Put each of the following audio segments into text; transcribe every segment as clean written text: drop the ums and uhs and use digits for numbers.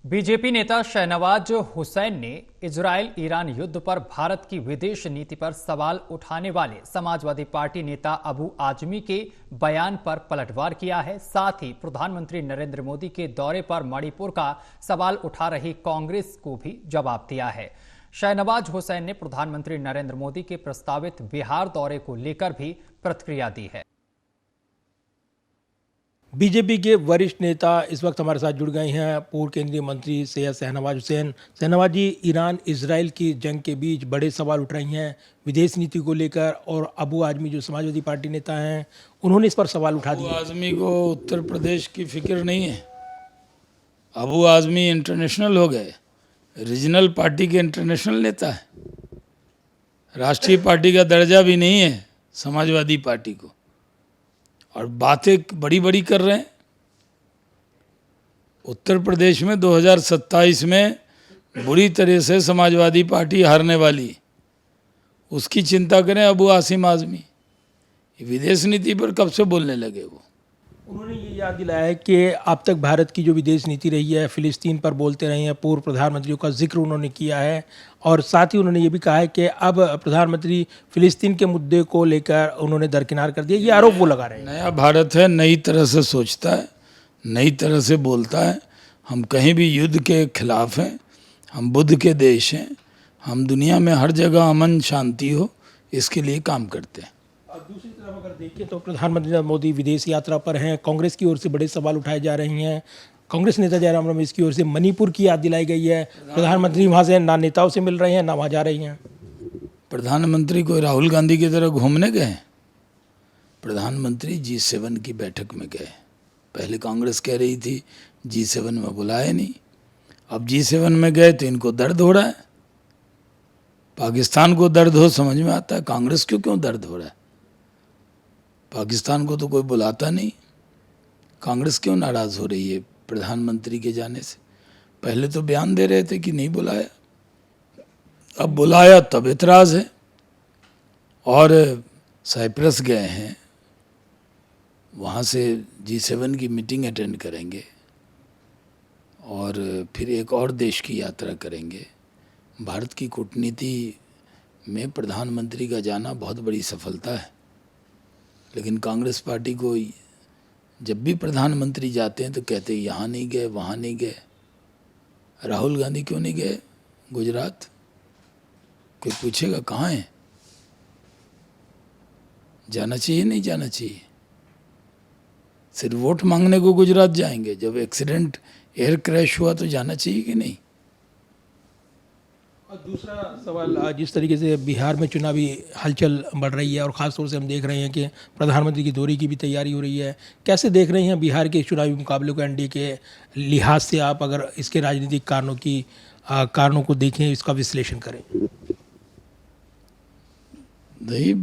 BJP नेता शहनवाज हुसैन ने Israel Iran युद्ध पर भारत की विदेश नीति पर सवाल उठाने वाले समाजवादी पार्टी नेता अबू आजमी के बयान पर पलटवार किया है। साथ ही प्रधानमंत्री नरेंद्र मोदी के दौरे पर मणिपुर का सवाल उठा रही कांग्रेस को भी जवाब दिया है। शहनवाज हुसैन ने प्रधानमंत्री नरेंद्र मोदी के प्रस्तावित बिहार दौरे को लेकर भी प्रतिक्रिया दी है। बीजेपी के वरिष्ठ नेता इस वक्त हमारे साथ जुड़ गए हैं। पूर्व केंद्रीय मंत्री सैयद शहनवाज हुसैन। शहनवाज जी, ईरान इजराइल की जंग के बीच बड़े सवाल उठ रही हैं विदेश नीति को लेकर, और अबू आजमी जो समाजवादी पार्टी नेता हैं उन्होंने इस पर सवाल उठा दिया। अबू आजमी को उत्तर प्रदेश की फिक्र नहीं है। अबू आजमी इंटरनेशनल हो गए, रीजनल पार्टी के इंटरनेशनल नेता है। राष्ट्रीय पार्टी का दर्जा भी नहीं है समाजवादी पार्टी को, और बातें बड़ी बड़ी कर रहे हैं। उत्तर प्रदेश में 2027 में बुरी तरह से समाजवादी पार्टी हारने वाली, उसकी चिंता करें अबू आसिम आजमी। विदेश नीति पर कब से बोलने लगे वो? उन्होंने ये याद दिलाया है कि अब तक भारत की जो विदेश नीति रही है फिलिस्तीन पर बोलते रहे हैं। पूर्व प्रधानमंत्रियों का जिक्र उन्होंने किया है, और साथ ही उन्होंने ये भी कहा है कि अब प्रधानमंत्री फिलिस्तीन के मुद्दे को लेकर उन्होंने दरकिनार कर दिया। ये आरोप वो लगा रहे हैं। नया भारत है, नई तरह से सोचता है, नई तरह से बोलता है। हम कहीं भी युद्ध के खिलाफ हैं, हम बुद्ध के देश हैं, हम दुनिया में हर जगह अमन शांति हो इसके लिए काम करते हैं। दूसरी तरफ अगर देखें तो प्रधानमंत्री मोदी विदेश यात्रा पर हैं। कांग्रेस की ओर से बड़े सवाल उठाए जा रहे हैं। कांग्रेस नेता जयराम रमेश की ओर से मणिपुर की याद दिलाई गई है। प्रधानमंत्री वहाँ से ना नेताओं से मिल रहे हैं ना वहाँ जा रही हैं। प्रधानमंत्री को राहुल गांधी की तरह घूमने गए? प्रधानमंत्री G7 की बैठक में गए। पहले कांग्रेस कह रही थी G7 में बुलाए नहीं, अब G7 में गए तो इनको दर्द हो रहा है। पाकिस्तान को दर्द हो समझ में आता है, कांग्रेस को क्यों दर्द हो रहा है? पाकिस्तान को तो कोई बुलाता नहीं, कांग्रेस क्यों नाराज़ हो रही है प्रधानमंत्री के जाने से? पहले तो बयान दे रहे थे कि नहीं बुलाया, अब बुलाया तब एतराज़ है। और साइप्रस गए हैं, वहाँ से G7 की मीटिंग अटेंड करेंगे और फिर एक और देश की यात्रा करेंगे। भारत की कूटनीति में प्रधानमंत्री का जाना बहुत बड़ी सफलता है, लेकिन कांग्रेस पार्टी को जब भी प्रधानमंत्री जाते हैं तो कहते हैं यहाँ नहीं गए, वहाँ नहीं गए। राहुल गांधी क्यों नहीं गए गुजरात? कोई पूछेगा कहाँ हैं? जाना चाहिए नहीं जाना चाहिए? सिर्फ वोट मांगने को गुजरात जाएंगे? जब एक्सीडेंट एयर क्रैश हुआ तो जाना चाहिए कि नहीं? और दूसरा सवाल, जिस तरीके से बिहार में चुनावी हलचल बढ़ रही है और ख़ास तौर से हम देख रहे हैं कि प्रधानमंत्री की दौरे की भी तैयारी हो रही है, कैसे देख रहे हैं बिहार के चुनावी मुकाबले को एनडीए के लिहाज से? आप अगर इसके राजनीतिक कारणों को देखें, इसका विश्लेषण करें। नहीं,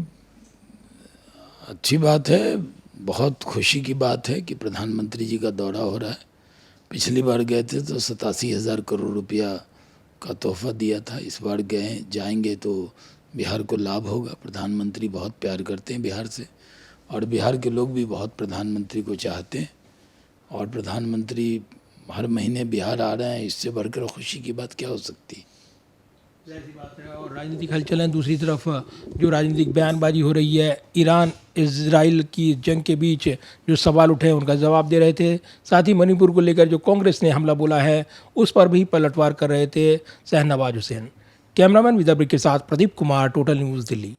अच्छी बात है, बहुत खुशी की बात है कि प्रधानमंत्री जी का दौरा हो रहा है। पिछली बार गए थे तो 87,000 करोड़ रुपया का तोहफा दिया था। इस बार जाएंगे तो बिहार को लाभ होगा। प्रधानमंत्री बहुत प्यार करते हैं बिहार से, और बिहार के लोग भी बहुत प्रधानमंत्री को चाहते हैं, और प्रधानमंत्री हर महीने बिहार आ रहे हैं, इससे बढ़कर खुशी की बात क्या हो सकती है? ऐसी बात है। और राजनीतिक हलचल है, दूसरी तरफ जो राजनीतिक बयानबाजी हो रही है, ईरान इजराइल की जंग के बीच जो सवाल उठे उनका जवाब दे रहे थे। साथ ही मणिपुर को लेकर जो कांग्रेस ने हमला बोला है उस पर भी पलटवार कर रहे थे शहनवाज हुसैन। कैमरामैन विदाब्रिक के साथ प्रदीप कुमार, टोटल न्यूज़, दिल्ली।